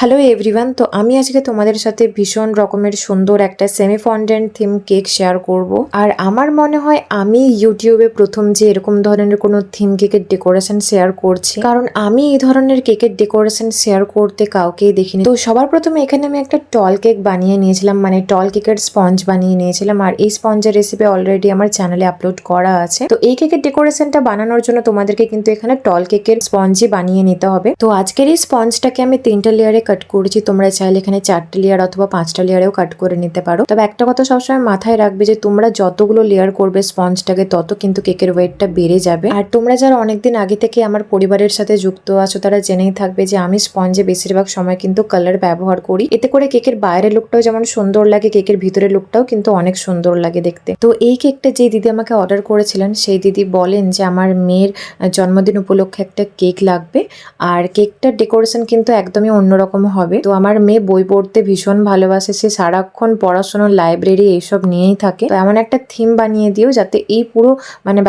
Hello everyone, তো আমি আজকে তোমাদের সাথে ভীষণ রকমের সুন্দর একটা semi fondant theme cake share করব। আর আমার মনে হয় আমি ইউটিউবে প্রথম যে এরকম ধরনের কোনো থিম কেকের ডেকোরেশন শেয়ার করছি, কারণ আমি এই ধরনের কেকের ডেকোরেশন শেয়ার করতে কাউকেই দেখিনি। তো সবার প্রথমে এখানে আমি একটা টল কেক বানিয়ে নিয়েছিলাম, মানে টল কেকের স্পঞ্জ বানিয়ে নিয়েছিলাম। আর এই স্পঞ্জের রেসিপি অলরেডি আমার চ্যানেলে আপলোড করা আছে। তো এই কেকের ডেকোরেশনটা বানানোর জন্য তোমাদেরকে কিন্তু এখানে টল কেকের স্পঞ্জই বানিয়ে নিতে হবে। তো আজকের এই স্পঞ্জটাকে আমি 3টা লেয়ারে কাট করেছি। তোমরা চাইলে এখানে 4টে লেয়ার অথবা 5টা লেয়ারেও কাট করে নিতে পারো। তবে একটা কথা সবসময় মাথায় রাখবে যে তোমরা যতগুলো লেয়ার করবে স্পঞ্জটাকে তত কিন্তু কেকের ওয়েটটা বেড়ে যাবে। আর তোমরা যারা অনেকদিন আগে থেকে আমার পরিবারের সাথে যুক্ত আছো তারা জেনেই থাকবে যে আমি স্পঞ্জে বেশিরভাগ সময় কিন্তু কালার ব্যবহার করি। এতে করে কেকের বাইরের লুকটাও যেমন সুন্দর লাগে, কেকের ভিতরের লুকটাও কিন্তু অনেক সুন্দর লাগে দেখতে। তো এই কেকটা যে দিদি আমাকে অর্ডার করেছিলেন সেই দিদি বলেন যে আমার মেয়ের জন্মদিন উপলক্ষে একটা কেক লাগবে, আর কেকটার ডেকোরেশন কিন্তু একদমই অন্যরকম হবে। তো আমার মেয়ে বই পড়তে ভীষণ ভালোবাসে, সে সারাক্ষণ পড়াশোনার লাইব্রেরি এইসব নিয়েই থাকে। তো এমন একটা থিম বানিয়ে দিও যাতে এই পুরো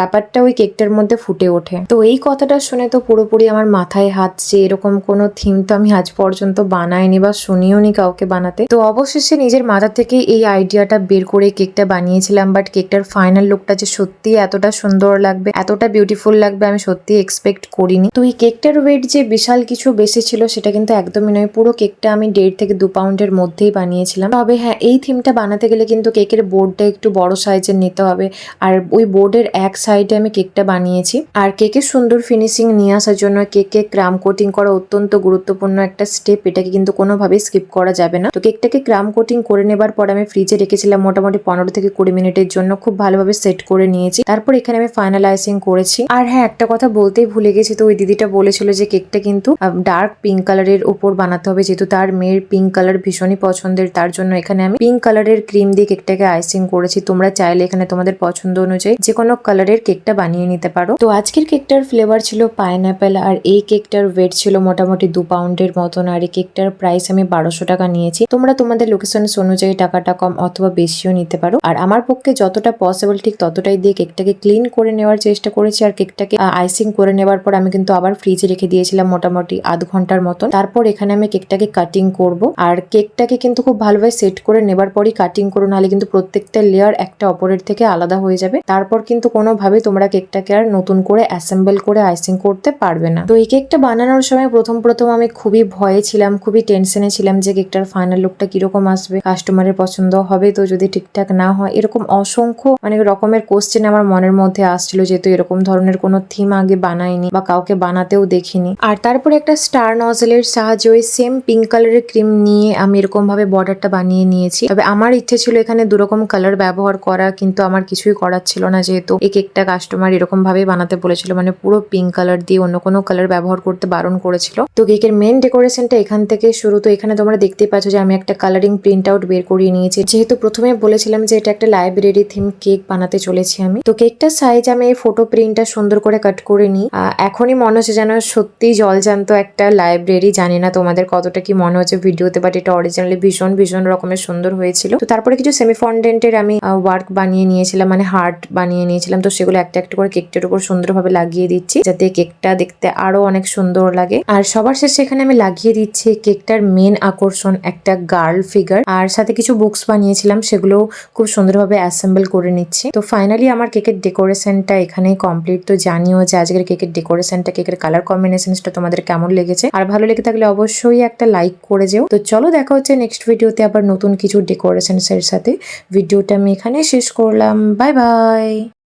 ব্যাপারটা ওই কেকটার মধ্যে ফুটে ওঠে। তো এই কথাটা শুনে তো পুরোপুরি আমার মাথায় হাত, যে এরকম কোনো থিম তো আমি আজ পর্যন্ত বানাইনি বা শুনিও নি কাউকে বানাতে। তো অবশেষে নিজের মাথা থেকে এই আইডিয়াটা বের করে কেকটা বানিয়েছিলাম। বাট কেকটার ফাইনাল লুকটা যে সত্যি এতটা সুন্দর লাগবে, এতটা বিউটিফুল লাগবে আমি সত্যি এক্সপেক্ট করিনি। তো এই কেকটার ওয়েট যে বিশাল কিছু বেশি ছিল সেটা কিন্তু একদমই নয়। পুরো কেকটা আমি 1.5 থেকে 2 পাউন্ডের মধ্যেই বানিয়েছিলাম। তবে হ্যাঁ, এই থিমটা বানাতে গেলে কিন্তু কেকের বোর্ডটা একটু বড় সাইজের নিতে হবে। আর ওই বোর্ডের এক সাইডে আমি কেকটা বানিয়েছি। আর কেকের সুন্দর ফিনিশিং নিয়ে আসার জন্য কেকে ক্রাম কোটিং করা অত্যন্ত গুরুত্বপূর্ণ একটা স্টেপ। এটাকে কিন্তু কোনোভাবেই স্কিপ করা যাবে না। তো কেকটাকে ক্রাম কোটিং করে নেবার পর আমি ফ্রিজে রেখেছিলাম মোটামুটি 15 থেকে 20 মিনিটের জন্য। খুব ভালোভাবে সেট করে নিয়েছি। তারপর এখানে আমি ফাইনালাইজিং করেছি। আর হ্যাঁ, একটা কথা বলতেই ভুলে গেছি। তো ওই দিদিটা বলেছিল যে কেকটা কিন্তু ডার্ক পিঙ্ক কালারের উপর বানাতে হবে, যেহেতু তার মেয়ের পিঙ্ক কালার ভীষণই পছন্দের। তার জন্য এখানে আমি পিঙ্ক কালারের ক্রিম দিয়ে কেকটাকে আইসিং করেছি। তোমরা চাইলে এখানে তোমাদের পছন্দ অনুযায়ী যে কোনো কালারের কেকটা বানিয়ে নিতে পারো। তো আজকের কেকটার ফ্লেভার ছিল পাইনঅ্যাপেল, আর এই কেকটার ওয়েট ছিল মোটামুটি 2 পাউন্ডের মতন। আর এই কেকটার প্রাইস আমি 1200 টাকা নিয়েছি। তোমরা তোমাদের লোকেশন অনুযায়ী টাকাটা কম অথবা বেশিও নিতে পারো। আর আমার পক্ষে যতটা পসিবল ঠিক ততটাই দিয়ে কেকটাকে ক্লিন করে নেওয়ার চেষ্টা করেছি। আর কেকটাকে আইসিং করে নেওয়ার পর আমি কিন্তু আবার ফ্রিজে রেখে দিয়েছিলাম মোটামুটি আধ ঘন্টার মতন। তারপর এখানে আমি কেকটাকে কাটিং করব। আর কেকটাকে কিন্তু খুব ভালোভাবে সেট করে নেবার পরই কাটিং করো, নাহলে কিন্তু প্রত্যেকটা লেয়ার একটা অপরের থেকে আলাদা হয়ে যাবে। তারপর কিন্তু কোনোভাবে তোমরা কেকটাকে আর নতুন করে অ্যাসেম্বল করে আইসিং করতে পারবে না। তো এই কেকটা বানানোর সময় প্রথম আমি খুবই ভয়ে ছিলাম, খুবই টেনশনে ছিলাম যে কেকটার ফাইনাল লুকটা কিরকম আসবে, কাস্টমারের পছন্দ হবে তো, যদি ঠিকঠাক না হয়, এরকম অসংখ্য রকমের কোশ্চেন আমার মনের মধ্যে আসছিল, যেহেতু এরকম ধরনের কোনো থিম আগে বানাইনি বা কাউকে বানাতেও দেখিনি। আর তারপরে একটা স্টার নজলের সাহায্যে ওই সেম পিঙ্ক কালারের ক্রিম নিয়ে আমি এরকম ভাবে বর্ডারটা বানিয়ে নিয়েছি। তবে আমার ইচ্ছে ছিল এখানে 2 রকম কালার ব্যবহার করা, কিন্তু আমার কিছুই করার ছিল না, যেহেতু এই কেকটা কাস্টমার এরকম ভাবেই বানাতে বলেছিল, পুরো পিঙ্ক কালার দিয়ে, অন্য কোনো কালার ব্যবহার করতে বারণ করেছিল। তো কেকের মেন ডেকোরেশনটা এখান থেকে শুরু। তো এখানে তোমরা দেখতেই পাচ্ছ যে আমি একটা কালারিং প্রিন্ট আউট বের করিয়ে নিয়েছি, যেহেতু প্রথমে বলেছিলাম যে এটা একটা লাইব্রেরি থিম কেক বানাতে চলেছি আমি। তো কেকটার সাইজ আমি এই ফটো প্রিন্টটা সুন্দর করে কাট করে নিই। এখনই মনে হচ্ছে যেন সত্যি জলজান্ত একটা লাইব্রেরি। জানি না তোমাদের কতটা কি মনে হচ্ছে ভিডিওতে, বাট এটা অরিজিনালি ভীষণ ভীষণ রকমের সুন্দর হয়েছিল। তো তারপরে কিছু সেমি ফন্ডেন্টের আমি ওয়ার্ক বানিয়ে নিয়েছিলাম, হার্ট বানিয়ে নিয়েছিলাম। তো সেগুলো একটা একটা করে কেকটার উপর সুন্দরভাবে লাগিয়ে দিচ্ছি, যাতে কেকটা দেখতে আরো অনেক সুন্দর লাগে। আর সবার শেষে এখানে আমি লাগিয়ে দিচ্ছি কেকটার মেন আকর্ষণ, একটা গার্ল ফিগার। আর সাথে কিছু বুকস বানিয়েছিলাম, সেগুলো খুব সুন্দরভাবে অ্যাসেম্বল করে নিচ্ছি। তো ফাইনালি আমার কেকের ডেকোরেশনটা এখানেই কমপ্লিট। তো জানিও যে আজকের কেকের ডেকোরেশনটা, কেকের কালার কম্বিনেশনটা তোমাদের কেমন লেগেছে। আর ভালো লেগে থাকলে অবশ্যই একটা লাইক করে যেও। তো চলো দেখা হচ্ছে নেক্সট ভিডিওতে আবার নতুন কিছু ডেকোরেশনস এর সাথে। ভিডিওটা আমি এখানে শেষ করলাম। Bye bye.